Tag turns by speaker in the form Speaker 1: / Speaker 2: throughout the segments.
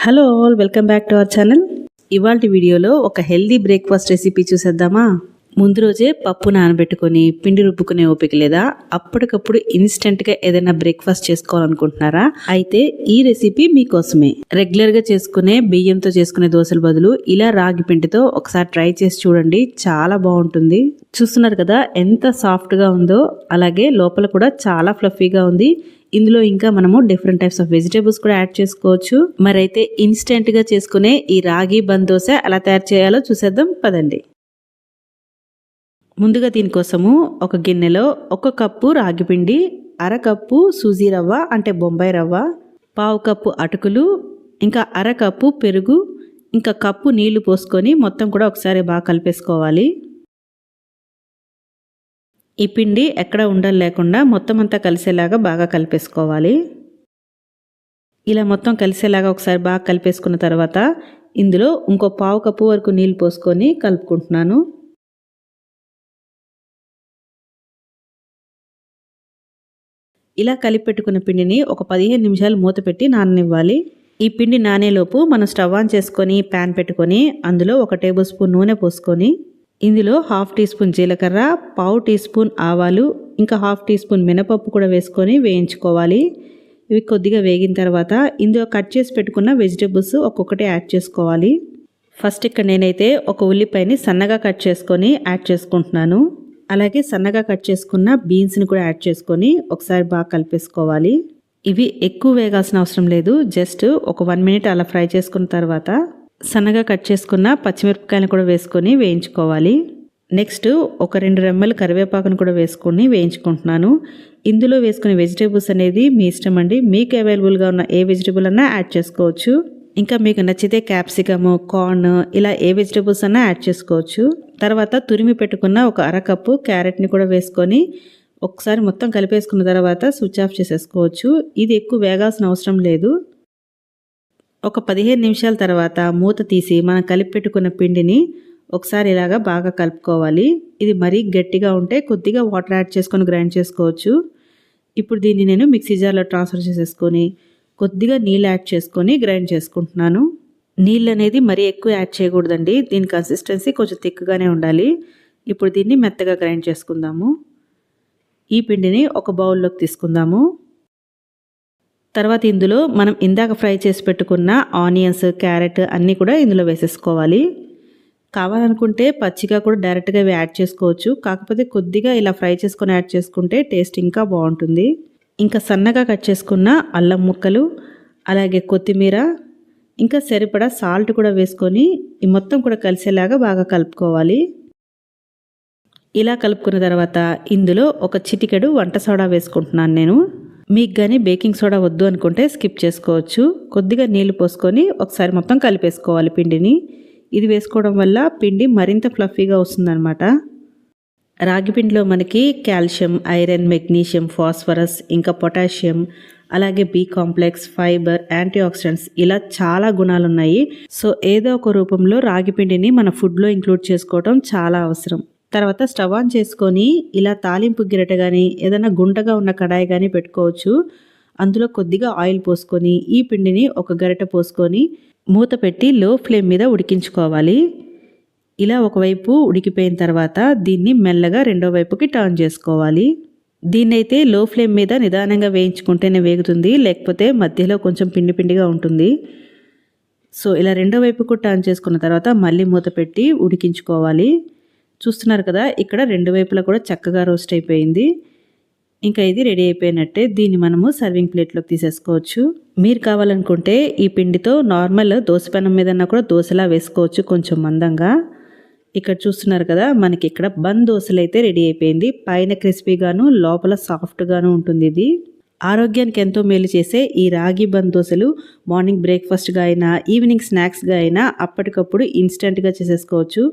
Speaker 1: Hello all, welcome back to our channel. ఇవాల్టి వీడియోలో ఒక హెల్దీ బ్రేక్ఫాస్ట్ రెసిపీ చూసేద్దామా. ముందు రోజే పప్పు నానబెట్టుకొని పిండి రుబ్బుకునే ఓపిక లేదా, అప్పటికప్పుడు ఇన్స్టెంట్గా ఏదైనా బ్రేక్ఫాస్ట్ చేసుకోవాలనుకుంటున్నారా? అయితే ఈ రెసిపీ మీకోసమే. రెగ్యులర్గా చేసుకునే బియ్యంతో చేసుకునే దోశల బదులు ఇలా రాగి పిండితో ఒకసారి ట్రై చేసి చూడండి, చాలా బాగుంటుంది. చూస్తున్నారు కదా ఎంత సాఫ్ట్గా ఉందో, అలాగే లోపల కూడా చాలా ఫ్లఫీగా ఉంది. ఇందులో ఇంకా మనము డిఫరెంట్ టైప్స్ ఆఫ్ వెజిటేబుల్స్ కూడా యాడ్ చేసుకోవచ్చు. మరైతే ఇన్స్టెంట్ గా చేసుకునే ఈ రాగి బన్ దోశ ఎలా తయారు చేయాలో చూసేద్దాం పదండి. ముందుగా దీనికోసము ఒక గిన్నెలో 1 కప్పు రాగి పిండి, అరకప్పు సూజీ రవ్వ అంటే బొంబాయి రవ్వ, పావు కప్పు అటుకులు, ఇంకా అరకప్పు పెరుగు, ఇంకా కప్పు నీళ్లు పోసుకొని మొత్తం కూడా ఒకసారి బాగా కలిపేసుకోవాలి. ఈ పిండి ఎక్కడ ఉండలు లేకుండా మొత్తం అంతా కలిసేలాగా బాగా కలిపేసుకోవాలి. ఇలా మొత్తం కలిసేలాగా ఒకసారి బాగా కలిపేసుకున్న తర్వాత ఇందులో ఇంకో పావు కప్పు వరకు నీళ్ళు పోసుకొని కలుపుకుంటున్నాను. ఇలా కలిపి పెట్టుకున్న పిండిని ఒక 15 నిమిషాలు మూత పెట్టి నాననివ్వాలి. ఈ పిండి నానేలోపు మనం స్టవ్ ఆన్ చేసుకొని ప్యాన్ పెట్టుకొని అందులో 1 టేబుల్ స్పూన్ నూనె పోసుకొని ఇందులో 1/2 టీ స్పూన్ జీలకర్ర, పావు టీ స్పూన్ ఆవాలు, ఇంకా 1/2 టీ స్పూన్ మినపప్పు కూడా వేసుకొని వేయించుకోవాలి. ఇవి కొద్దిగా వేగిన తర్వాత ఇందులో కట్ చేసి పెట్టుకున్న వెజిటేబుల్స్ ఒక్కొక్కటి యాడ్ చేసుకోవాలి. ఫస్ట్ ఇక్కడ నేనైతే ఒక ఉల్లిపాయని సన్నగా కట్ చేసుకొని యాడ్ చేసుకుంటున్నాను. అలాగే సన్నగా కట్ చేసుకున్న బీన్స్ని కూడా యాడ్ చేసుకొని ఒకసారి బాగా కలిపేసుకోవాలి. ఇవి ఎక్కువ వేగాల్సిన అవసరం లేదు, జస్ట్ ఒక 1 మినిట్ అలా ఫ్రై చేసుకున్న తర్వాత సన్నగా కట్ చేసుకున్న పచ్చిమిరపకాయలను కూడా వేసుకొని వేయించుకోవాలి. నెక్స్ట్ ఒక 2 రెమ్మలు కరివేపాకును కూడా వేసుకొని వేయించుకుంటున్నాను. ఇందులో వేసుకునే వెజిటేబుల్స్ అనేది మీ ఇష్టం అండి, మీకు అవైలబుల్గా ఉన్న ఏ వెజిటేబుల్ అన్నా యాడ్ చేసుకోవచ్చు. ఇంకా మీకు నచ్చితే క్యాప్సికమ్, కార్న్ ఇలా ఏ వెజిటేబుల్స్ అన్నా యాడ్ చేసుకోవచ్చు. తర్వాత తురిమి పెట్టుకున్న ఒక అరకప్పు క్యారెట్ని కూడా వేసుకొని ఒకసారి మొత్తం కలిపేసుకున్న తర్వాత స్విచ్ ఆఫ్ చేసేసుకోవచ్చు. ఇది ఎక్కువ వేగాల్సిన అవసరం లేదు. ఒక 15 నిమిషాల తర్వాత మూత తీసి మనం కలిపి పెట్టుకున్న పిండిని ఒకసారి ఇలాగా బాగా కలుపుకోవాలి. ఇది మరీ గట్టిగా ఉంటే కొద్దిగా వాటర్ యాడ్ చేసుకొని గ్రైండ్ చేసుకోవచ్చు. ఇప్పుడు దీన్ని నేను మిక్సీ జార్లో ట్రాన్స్ఫర్ చేసేసుకొని కొద్దిగా నీళ్ళు యాడ్ చేసుకొని గ్రైండ్ చేసుకుంటున్నాను. నీళ్ళు అనేది మరీ ఎక్కువ యాడ్ చేయకూడదండి, దీని కన్సిస్టెన్సీ కొంచెం థిక్గానే ఉండాలి. ఇప్పుడు దీన్ని మెత్తగా గ్రైండ్ చేసుకుందాము. ఈ పిండిని ఒక బౌల్లోకి తీసుకుందాము. తర్వాత ఇందులో మనం ఇందాక ఫ్రై చేసి పెట్టుకున్న ఆనియన్స్, క్యారెట్ అన్నీ కూడా ఇందులో వేసేసుకోవాలి. కావాలనుకుంటే పచ్చిగా కూడా డైరెక్ట్గా ఇవి యాడ్ చేసుకోవచ్చు, కాకపోతే కొద్దిగా ఇలా ఫ్రై చేసుకొని యాడ్ చేసుకుంటే టేస్ట్ ఇంకా బాగుంటుంది. ఇంకా సన్నగా కట్ చేసుకున్న అల్లం ముక్కలు, అలాగే కొత్తిమీర, ఇంకా సరిపడా సాల్ట్ కూడా వేసుకొని ఈ మొత్తం కూడా కలిసేలాగా బాగా కలుపుకోవాలి. ఇలా కలుపుకున్న తర్వాత ఇందులో ఒక చిటికెడు వంట సోడా వేసుకుంటున్నాను నేను. మీకు కానీ బేకింగ్ సోడా వద్దు అనుకుంటే స్కిప్ చేసుకోవచ్చు. కొద్దిగా నీళ్లు పోసుకొని ఒకసారి మొత్తం కలిపేసుకోవాలి పిండిని. ఇది వేసుకోవడం వల్ల పిండి మరింత ఫ్లఫీగా వస్తుందన్నమాట. రాగి పిండిలో మనకి కాల్షియం, ఐరన్, మెగ్నీషియం, ఫాస్ఫరస్, ఇంకా పొటాషియం, అలాగే B complex, fibre, antioxidants ఇలా చాలా గుణాలు ఉన్నాయి. సో ఏదో ఒక రూపంలో రాగి పిండిని మన ఫుడ్లో ఇంక్లూడ్ చేసుకోవడం చాలా అవసరం. తర్వాత స్టవ్ ఆన్ చేసుకొని ఇలా తాలింపు గిరట కానీ ఏదైనా గుంటగా ఉన్న కడాయి కానీ పెట్టుకోవచ్చు. అందులో కొద్దిగా ఆయిల్ పోసుకొని ఈ పిండిని ఒక గరిటె పోసుకొని మూత పెట్టి లో ఫ్లేమ్ మీద ఉడికించుకోవాలి. ఇలా ఒకవైపు ఉడికిపోయిన తర్వాత దీన్ని మెల్లగా రెండో వైపుకి టర్న్ చేసుకోవాలి. దీన్నైతే లో ఫ్లేమ్ మీద నిదానంగా వేయించుకుంటేనే వేగుతుంది, లేకపోతే మధ్యలో కొంచెం పిండి పిండిగా ఉంటుంది. సో ఇలా రెండో వైపుకు టర్న్ చేసుకున్న తర్వాత మళ్ళీ మూత పెట్టి ఉడికించుకోవాలి. చూస్తున్నారు కదా, ఇక్కడ 2 వైపులా కూడా చక్కగా రోస్ట్ అయిపోయింది. ఇంకా ఇది రెడీ అయిపోయినట్టే. దీన్ని మనము సర్వింగ్ ప్లేట్లోకి తీసేసుకోవచ్చు. మీరు కావాలనుకుంటే ఈ పిండితో నార్మల్ దోశ పెనం మీదన్నా కూడా దోశలా వేసుకోవచ్చు, కొంచెం మందంగా. ఇక్కడ చూస్తున్నారు కదా, మనకి ఇక్కడ బన్ దోశలు అయితే రెడీ అయిపోయింది. పైన క్రిస్పీగాను లోపల సాఫ్ట్గాను ఉంటుంది. ఇది ఆరోగ్యానికి ఎంతో మేలు చేసే ఈ రాగి బన్ దోశలు మార్నింగ్ బ్రేక్ఫాస్ట్గా అయినా ఈవినింగ్ స్నాక్స్గా అయినా అప్పటికప్పుడు ఇన్స్టెంట్గా చేసేసుకోవచ్చు.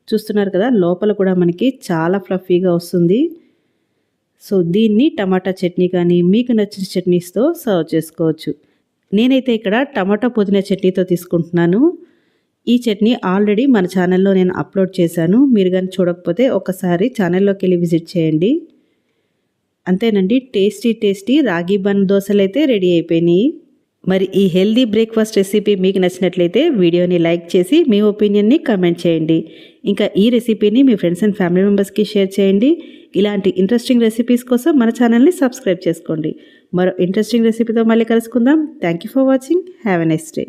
Speaker 1: చూస్తున్నారు కదా, లోపల కూడా మనకి చాలా ఫ్లఫీగా వస్తుంది. సో దీన్ని టమాటా చట్నీ కానీ మీకు నచ్చిన చట్నీస్తో సర్వ్ చేసుకోవచ్చు. నేనైతే ఇక్కడ టమాటా పుదీనా చట్నీతో తీసుకుంటున్నాను. ఈ చట్నీ ఆల్రెడీ మన ఛానల్లో నేను అప్లోడ్ చేశాను, మీరు కానీ చూడకపోతే ఒకసారి ఛానల్లోకి వెళ్ళి విజిట్ చేయండి. అంతేనండి, టేస్టీ రాగి బన్ దోశలు అయితే రెడీ అయిపోయినాయి. మరి ఈ హెల్దీ బ్రేక్ఫాస్ట్ రెసిపీ మీకు నచ్చినట్లయితే వీడియోని లైక్ చేసి మీ ఒపీనియన్ని కమెంట్ చేయండి. ఇంకా ఈ రెసిపీని మీ ఫ్రెండ్స్ అండ్ ఫ్యామిలీ మెంబర్స్కి షేర్ చేయండి. ఇలాంటి ఇంట్రెస్టింగ్ రెసిపీస్ కోసం మన ఛానల్ని సబ్స్క్రైబ్ చేసుకోండి. మరో ఇంట్రెస్టింగ్ రెసిపీతో మళ్ళీ కలుసుకుందాం. Thank you for watching. Have a nice day.